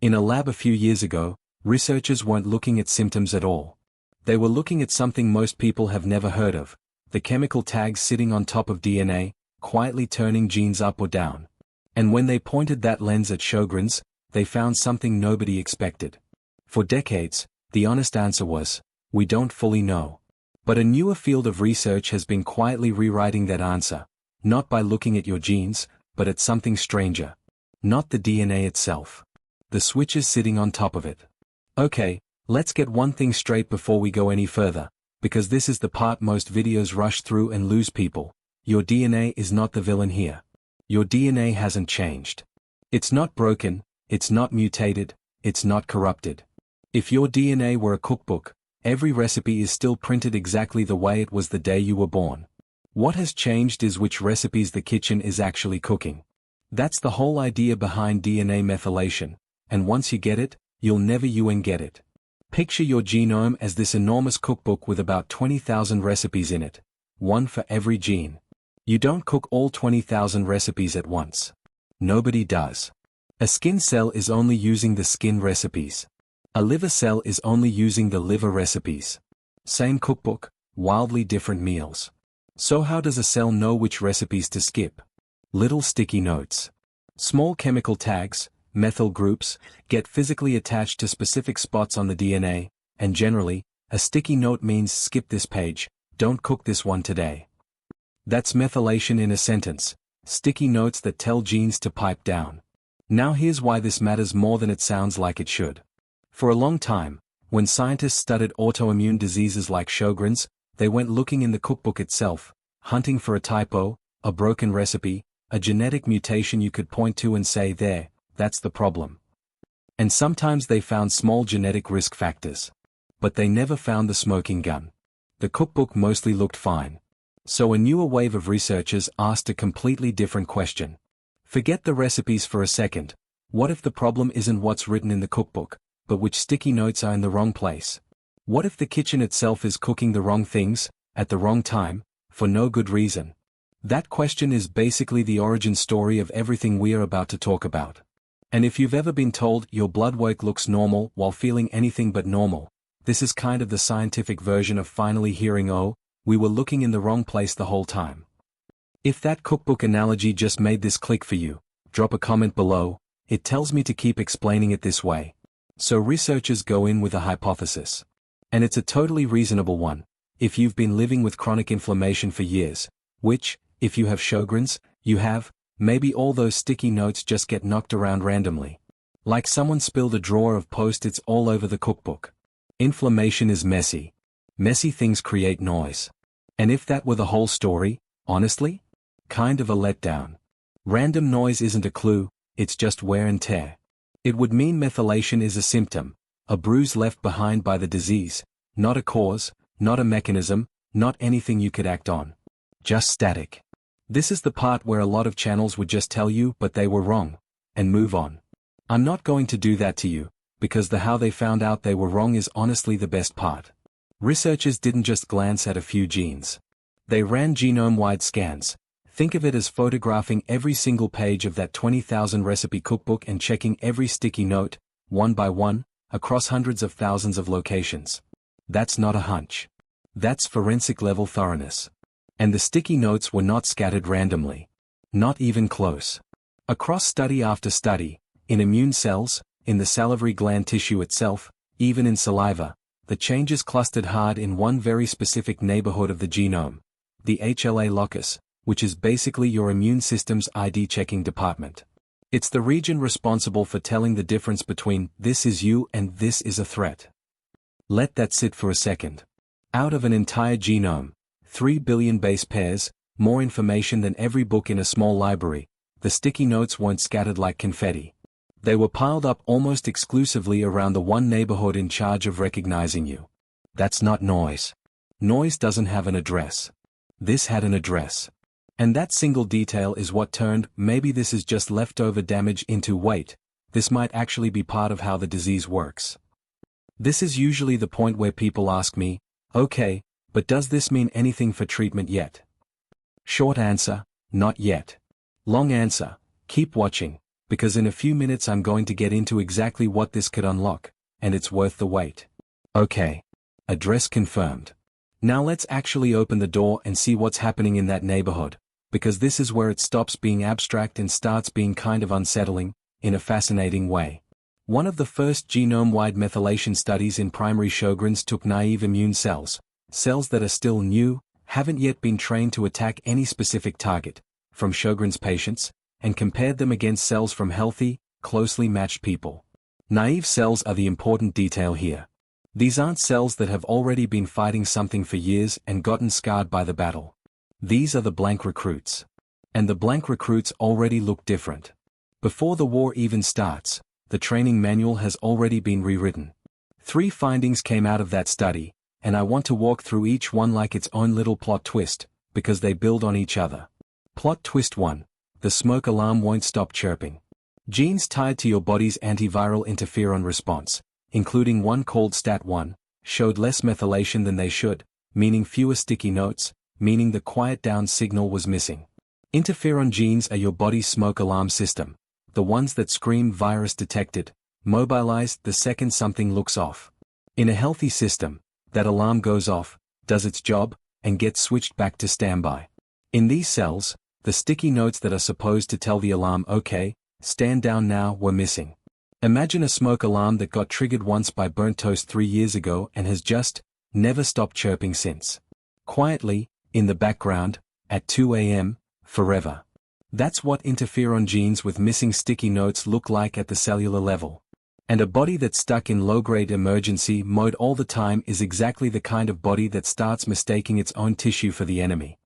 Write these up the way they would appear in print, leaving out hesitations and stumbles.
In a lab a few years ago, researchers weren't looking at symptoms at all. They were looking at something most people have never heard of, the chemical tags sitting on top of DNA, quietly turning genes up or down. And when they pointed that lens at Sjögren's, they found something nobody expected. For decades, the honest answer was, we don't fully know. But a newer field of research has been quietly rewriting that answer, not by looking at your genes, but at something stranger. Not the DNA itself. The switches sitting on top of it. Okay, let's get one thing straight before we go any further, because this is the part most videos rush through and lose people. Your DNA is not the villain here. Your DNA hasn't changed. It's not broken, it's not mutated, it's not corrupted. If your DNA were a cookbook, every recipe is still printed exactly the way it was the day you were born. What has changed is which recipes the kitchen is actually cooking. That's the whole idea behind DNA methylation, and once you get it, you'll never get it. Picture your genome as this enormous cookbook with about 20,000 recipes in it, one for every gene. You don't cook all 20,000 recipes at once. Nobody does. A skin cell is only using the skin recipes. A liver cell is only using the liver recipes. Same cookbook, wildly different meals. So how does a cell know which recipes to skip? Little sticky notes. Small chemical tags, methyl groups, get physically attached to specific spots on the DNA, and generally, a sticky note means skip this page, don't cook this one today. That's methylation in a sentence, sticky notes that tell genes to pipe down. Now here's why this matters more than it sounds like it should. For a long time, when scientists studied autoimmune diseases like Sjögren's, they went looking in the cookbook itself, hunting for a typo, a broken recipe, a genetic mutation you could point to and say there, that's the problem. And sometimes they found small genetic risk factors. But they never found the smoking gun. The cookbook mostly looked fine. So a newer wave of researchers asked a completely different question. Forget the recipes for a second. What if the problem isn't what's written in the cookbook, but which sticky notes are in the wrong place? What if the kitchen itself is cooking the wrong things, at the wrong time, for no good reason? That question is basically the origin story of everything we are about to talk about. And if you've ever been told your blood work looks normal while feeling anything but normal, this is kind of the scientific version of finally hearing, oh, we were looking in the wrong place the whole time. If that cookbook analogy just made this click for you, drop a comment below. It tells me to keep explaining it this way. So researchers go in with a hypothesis. And it's a totally reasonable one. If you've been living with chronic inflammation for years, which, if you have Sjögren's, you have, maybe all those sticky notes just get knocked around randomly. Like someone spilled a drawer of Post-its all over the cookbook. Inflammation is messy. Messy things create noise. And if that were the whole story, honestly? Kind of a letdown. Random noise isn't a clue, it's just wear and tear. It would mean methylation is a symptom, a bruise left behind by the disease, not a cause, not a mechanism, not anything you could act on. Just static. This is the part where a lot of channels would just tell you but they were wrong, and move on. I'm not going to do that to you, because the how they found out they were wrong is honestly the best part. Researchers didn't just glance at a few genes. They ran genome-wide scans. Think of it as photographing every single page of that 20,000 recipe cookbook and checking every sticky note, one by one, across hundreds of thousands of locations. That's not a hunch. That's forensic-level thoroughness. And the sticky notes were not scattered randomly. Not even close. Across study after study, in immune cells, in the salivary gland tissue itself, even in saliva, the changes clustered hard in one very specific neighborhood of the genome, the HLA locus, which is basically your immune system's ID-checking department. It's the region responsible for telling the difference between this is you and this is a threat. Let that sit for a second. Out of an entire genome, 3 billion base pairs, more information than every book in a small library, the sticky notes weren't scattered like confetti. They were piled up almost exclusively around the one neighborhood in charge of recognizing you. That's not noise. Noise doesn't have an address. This had an address. And that single detail is what turned maybe this is just leftover damage into wait, this might actually be part of how the disease works. This is usually the point where people ask me, okay, but does this mean anything for treatment yet? Short answer, not yet. Long answer, keep watching, because in a few minutes I'm going to get into exactly what this could unlock, and it's worth the wait. Okay. Address confirmed. Now let's actually open the door and see what's happening in that neighborhood, because this is where it stops being abstract and starts being kind of unsettling, in a fascinating way. One of the first genome-wide methylation studies in primary Sjögren's took naive immune cells that are still new, haven't yet been trained to attack any specific target, from Sjögren's patients, and compared them against cells from healthy, closely matched people. Naive cells are the important detail here. These aren't cells that have already been fighting something for years and gotten scarred by the battle. These are the blank recruits. And the blank recruits already look different. Before the war even starts, the training manual has already been rewritten. 3 findings came out of that study, and I want to walk through each one like its own little plot twist, because they build on each other. Plot twist 1. The smoke alarm won't stop chirping. Genes tied to your body's antiviral interferon response, including one called STAT1, showed less methylation than they should, meaning fewer sticky notes, meaning the quiet down signal was missing. Interferon genes are your body's smoke alarm system, the ones that scream virus detected, mobilized the second something looks off. In a healthy system, that alarm goes off, does its job, and gets switched back to standby. In these cells, the sticky notes that are supposed to tell the alarm okay, stand down now were missing. Imagine a smoke alarm that got triggered once by burnt toast 3 years ago and has just never stopped chirping since. Quietly, in the background, at 2 a.m., forever. That's what interferon genes with missing sticky notes look like at the cellular level. And a body that's stuck in low-grade emergency mode all the time is exactly the kind of body that starts mistaking its own tissue for the enemy.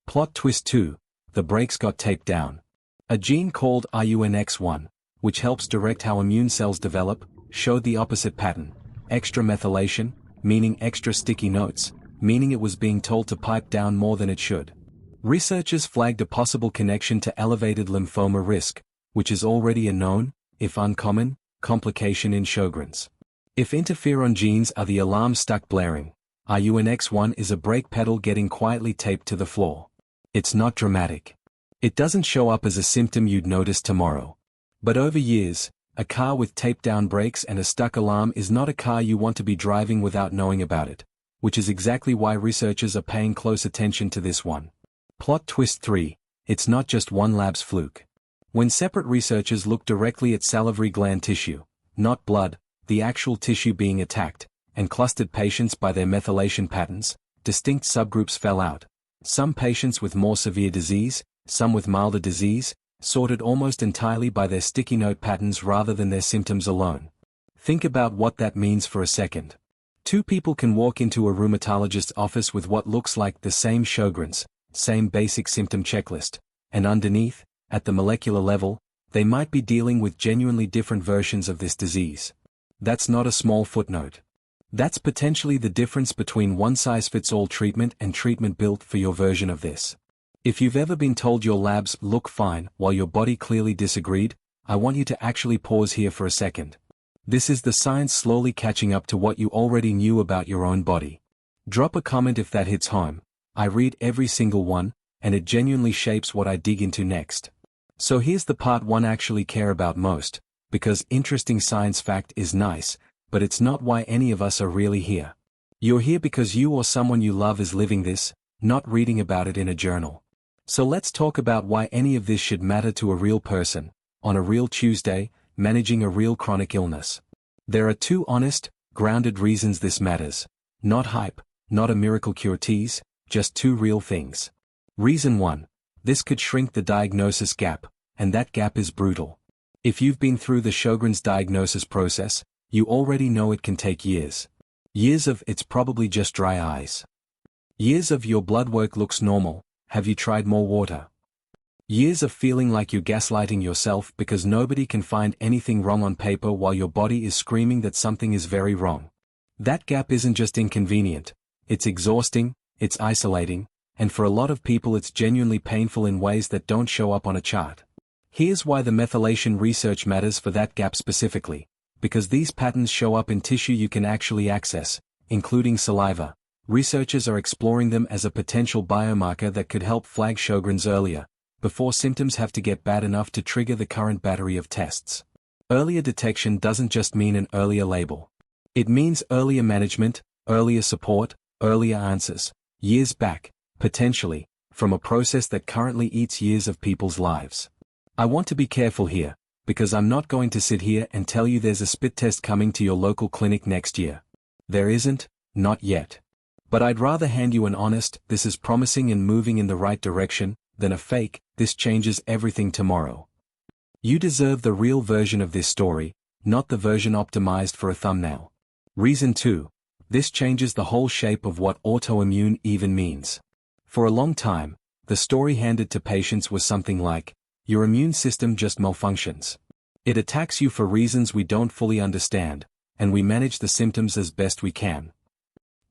Plot twist 2. The brakes got taped down. A gene called RUNX1, which helps direct how immune cells develop, showed the opposite pattern. Extra methylation, meaning extra sticky notes, meaning it was being told to pipe down more than it should. Researchers flagged a possible connection to elevated lymphoma risk, which is already a known, if uncommon, complication in Sjögren's. If interferon genes are the alarm stuck blaring, RUNX1 is a brake pedal getting quietly taped to the floor. It's not dramatic. It doesn't show up as a symptom you'd notice tomorrow. But over years, a car with taped down brakes and a stuck alarm is not a car you want to be driving without knowing about it, which is exactly why researchers are paying close attention to this one. Plot twist 3. It's not just one lab's fluke. When separate researchers looked directly at salivary gland tissue, not blood, the actual tissue being attacked, and clustered patients by their methylation patterns, distinct subgroups fell out. Some patients with more severe disease, some with milder disease, sorted almost entirely by their sticky note patterns rather than their symptoms alone. Think about what that means for a second. 2 people can walk into a rheumatologist's office with what looks like the same Sjögren's, same basic symptom checklist, and underneath, at the molecular level, they might be dealing with genuinely different versions of this disease. That's not a small footnote. That's potentially the difference between one-size-fits-all treatment and treatment built for your version of this. If you've ever been told your labs look fine while your body clearly disagreed, I want you to actually pause here for a second. This is the science slowly catching up to what you already knew about your own body. Drop a comment if that hits home. I read every single one, and it genuinely shapes what I dig into next. So here's the part one actually care about most, because interesting science fact is nice, but it's not why any of us are really here. You're here because you or someone you love is living this, not reading about it in a journal. So let's talk about why any of this should matter to a real person, on a real Tuesday, managing a real chronic illness. There are 2 honest, grounded reasons this matters. Not hype, not a miracle cure tease, just 2 real things. Reason 1. This could shrink the diagnosis gap, and that gap is brutal. If you've been through the Sjögren's diagnosis process, you already know it can take years. Years of it's probably just dry eyes. Years of your blood work looks normal, have you tried more water? Years of feeling like you're gaslighting yourself because nobody can find anything wrong on paper while your body is screaming that something is very wrong. That gap isn't just inconvenient, it's exhausting, it's isolating, and for a lot of people it's genuinely painful in ways that don't show up on a chart. Here's why the methylation research matters for that gap specifically, because these patterns show up in tissue you can actually access, including saliva. Researchers are exploring them as a potential biomarker that could help flag Sjögren's earlier, before symptoms have to get bad enough to trigger the current battery of tests. Earlier detection doesn't just mean an earlier label. It means earlier management, earlier support, earlier answers, years back, potentially, from a process that currently eats years of people's lives. I want to be careful here, because I'm not going to sit here and tell you there's a spit test coming to your local clinic next year. There isn't, not yet. But I'd rather hand you an honest, this is promising and moving in the right direction, than a fake, this changes everything tomorrow. You deserve the real version of this story, not the version optimized for a thumbnail. Reason 2. This changes the whole shape of what autoimmune even means. For a long time, the story handed to patients was something like, your immune system just malfunctions. It attacks you for reasons we don't fully understand, and we manage the symptoms as best we can.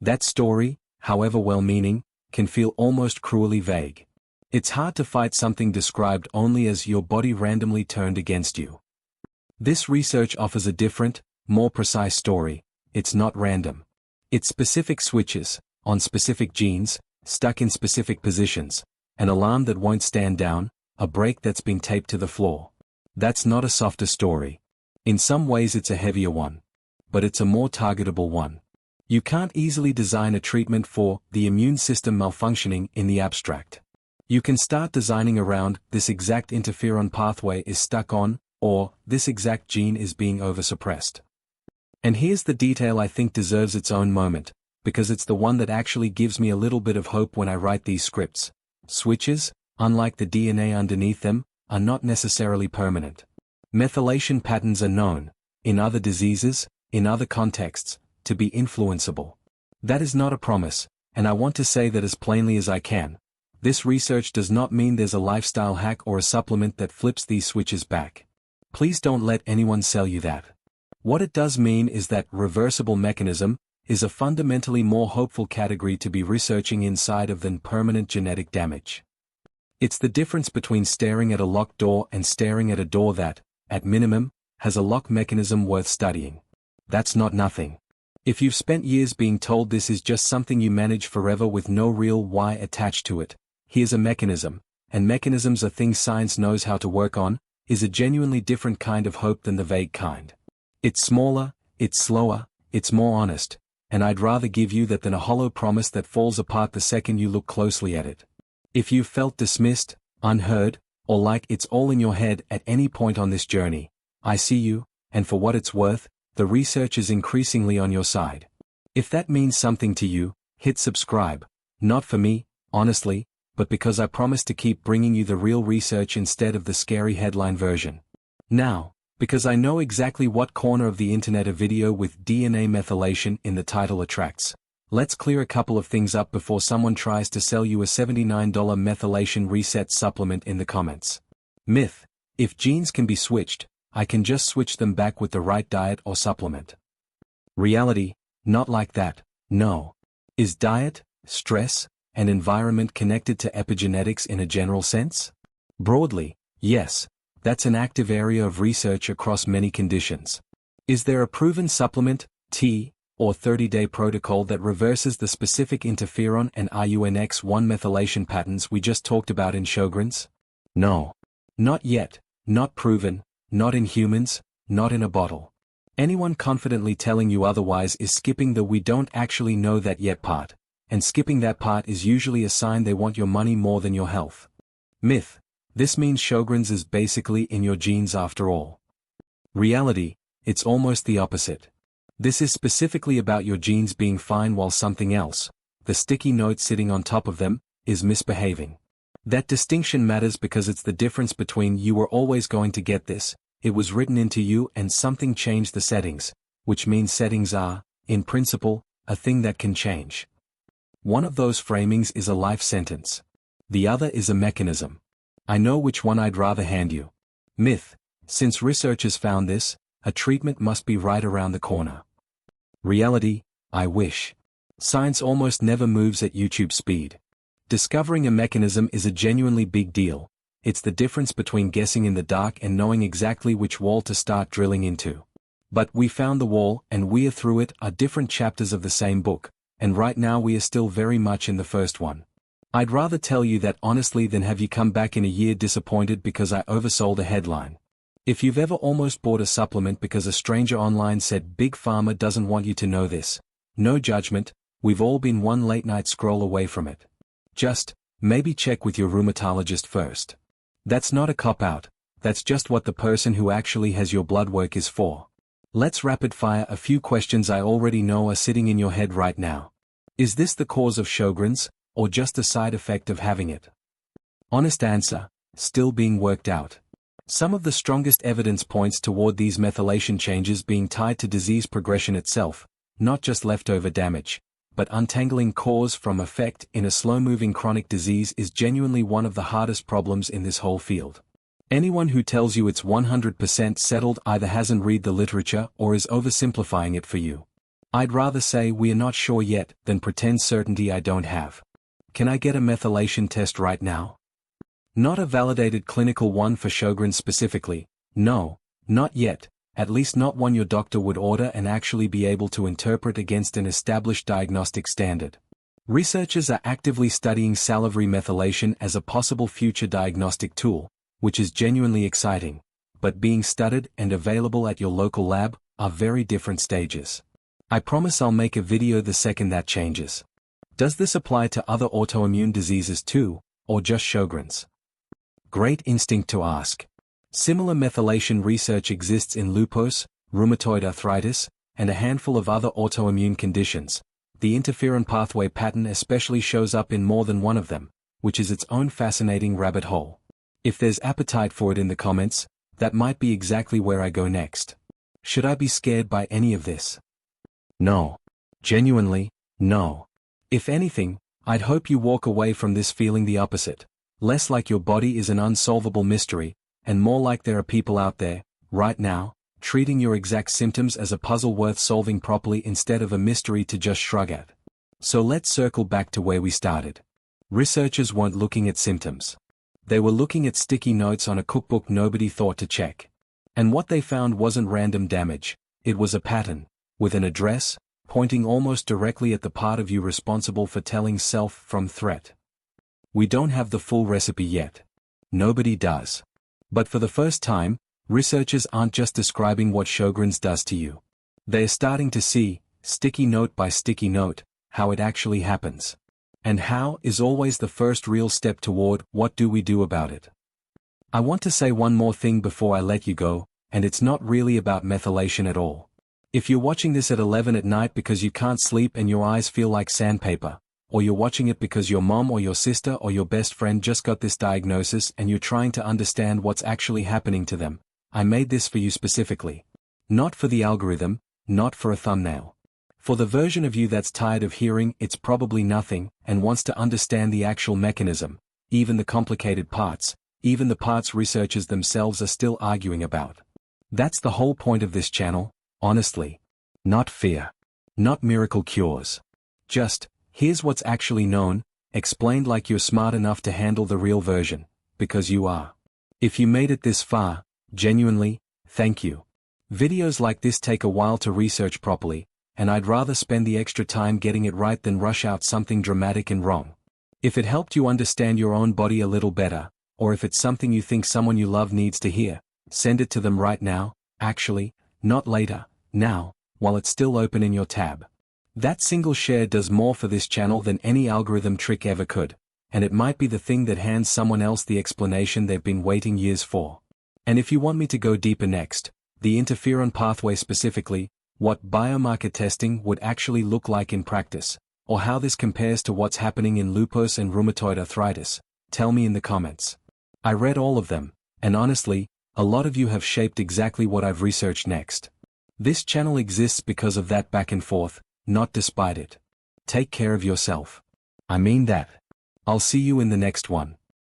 That story, however well-meaning, can feel almost cruelly vague. It's hard to fight something described only as your body randomly turned against you. This research offers a different, more precise story. It's not random. It's specific switches, on specific genes, stuck in specific positions, an alarm that won't stand down, a brake that's been taped to the floor. That's not a softer story. In some ways it's a heavier one. But it's a more targetable one. You can't easily design a treatment for the immune system malfunctioning in the abstract. You can start designing around this exact interferon pathway is stuck on, or this exact gene is being oversuppressed. And here's the detail I think deserves its own moment, because it's the one that actually gives me a little bit of hope when I write these scripts. Switches, unlike the DNA underneath them, are not necessarily permanent. Methylation patterns are known, in other diseases, in other contexts, to be influenceable. That is not a promise, and I want to say that as plainly as I can. This research does not mean there's a lifestyle hack or a supplement that flips these switches back. Please don't let anyone sell you that. What it does mean is that reversible mechanism is a fundamentally more hopeful category to be researching inside of than permanent genetic damage. It's the difference between staring at a locked door and staring at a door that, at minimum, has a lock mechanism worth studying. That's not nothing. If you've spent years being told this is just something you manage forever with no real why attached to it, here's a mechanism, and mechanisms are things science knows how to work on, is a genuinely different kind of hope than the vague kind. It's smaller, it's slower, it's more honest, and I'd rather give you that than a hollow promise that falls apart the second you look closely at it. If you've felt dismissed, unheard, or like it's all in your head at any point on this journey, I see you, and for what it's worth, the research is increasingly on your side. If that means something to you, hit subscribe, not for me, honestly, but because I promise to keep bringing you the real research instead of the scary headline version. Now, because I know exactly what corner of the internet a video with DNA methylation in the title attracts, let's clear a couple of things up before someone tries to sell you a $79 methylation reset supplement in the comments. Myth: if genes can be switched, I can just switch them back with the right diet or supplement. Reality: not like that, no. Is diet, stress, and environment connected to epigenetics in a general sense? Broadly, yes. That's an active area of research across many conditions. Is there a proven supplement, tea, or 30-day protocol that reverses the specific interferon and RUNX1 methylation patterns we just talked about in Sjögren's? No. Not yet, not proven, not in humans, not in a bottle. Anyone confidently telling you otherwise is skipping the "we don't actually know that yet" part, and skipping that part is usually a sign they want your money more than your health. Myth: this means Sjögren's is basically in your genes after all. Reality: it's almost the opposite. This is specifically about your genes being fine while something else, the sticky note sitting on top of them, is misbehaving. That distinction matters because it's the difference between "you were always going to get this, it was written into you" and "something changed the settings," which means settings are, in principle, a thing that can change. One of those framings is a life sentence. The other is a mechanism. I know which one I'd rather hand you. Myth: since researchers found this, a treatment must be right around the corner. Reality: I wish. Science almost never moves at YouTube speed. Discovering a mechanism is a genuinely big deal. It's the difference between guessing in the dark and knowing exactly which wall to start drilling into. But "we found the wall and we're through it" are different chapters of the same book, and right now we are still very much in the first one. I'd rather tell you that honestly than have you come back in a year disappointed because I oversold a headline. If you've ever almost bought a supplement because a stranger online said Big Pharma doesn't want you to know this, no judgment, we've all been one late night scroll away from it. Just, maybe check with your rheumatologist first. That's not a cop-out, that's just what the person who actually has your blood work is for. Let's rapid fire a few questions I already know are sitting in your head right now. Is this the cause of Sjögren's, or just a side effect of having it? Honest answer, still being worked out. Some of the strongest evidence points toward these methylation changes being tied to disease progression itself, not just leftover damage, but untangling cause from effect in a slow-moving chronic disease is genuinely one of the hardest problems in this whole field. Anyone who tells you it's 100% settled either hasn't read the literature or is oversimplifying it for you. I'd rather say we are not sure yet than pretend certainty I don't have. Can I get a methylation test right now? Not a validated clinical one for Sjögren specifically, no, not yet, at least not one your doctor would order and actually be able to interpret against an established diagnostic standard. Researchers are actively studying salivary methylation as a possible future diagnostic tool, which is genuinely exciting, but being studied and available at your local lab are very different stages. I promise I'll make a video the second that changes. Does this apply to other autoimmune diseases too, or just Sjögren's? Great instinct to ask. Similar methylation research exists in lupus, rheumatoid arthritis, and a handful of other autoimmune conditions. The interferon pathway pattern especially shows up in more than one of them, which is its own fascinating rabbit hole. If there's appetite for it in the comments, that might be exactly where I go next. Should I be scared by any of this? No. Genuinely, no. If anything, I'd hope you walk away from this feeling the opposite. Less like your body is an unsolvable mystery, and more like there are people out there, right now, treating your exact symptoms as a puzzle worth solving properly instead of a mystery to just shrug at. So let's circle back to where we started. Researchers weren't looking at symptoms. They were looking at sticky notes on a cookbook nobody thought to check. And what they found wasn't random damage, it was a pattern, with an address, pointing almost directly at the part of you responsible for telling self from threat. We don't have the full recipe yet. Nobody does. But for the first time, researchers aren't just describing what Sjögren's does to you. They're starting to see, sticky note by sticky note, how it actually happens. And how is always the first real step toward what do we do about it. I want to say one more thing before I let you go, and it's not really about methylation at all. If you're watching this at 11 at night because you can't sleep and your eyes feel like sandpaper, or you're watching it because your mom or your sister or your best friend just got this diagnosis and you're trying to understand what's actually happening to them, I made this for you specifically. Not for the algorithm, not for a thumbnail. For the version of you that's tired of hearing it's probably nothing and wants to understand the actual mechanism, even the complicated parts, even the parts researchers themselves are still arguing about. That's the whole point of this channel, honestly. Not fear. Not miracle cures. Just, here's what's actually known, explained like you're smart enough to handle the real version, because you are. If you made it this far, genuinely, thank you. Videos like this take a while to research properly, and I'd rather spend the extra time getting it right than rush out something dramatic and wrong. If it helped you understand your own body a little better, or if it's something you think someone you love needs to hear, send it to them right now, actually, not later, now, while it's still open in your tab. That single share does more for this channel than any algorithm trick ever could, and it might be the thing that hands someone else the explanation they've been waiting years for. And if you want me to go deeper next, the interferon pathway specifically, what biomarker testing would actually look like in practice, or how this compares to what's happening in lupus and rheumatoid arthritis, tell me in the comments. I read all of them, and honestly, a lot of you have shaped exactly what I've researched next. This channel exists because of that back and forth, not despite it. Take care of yourself. I mean that. I'll see you in the next one.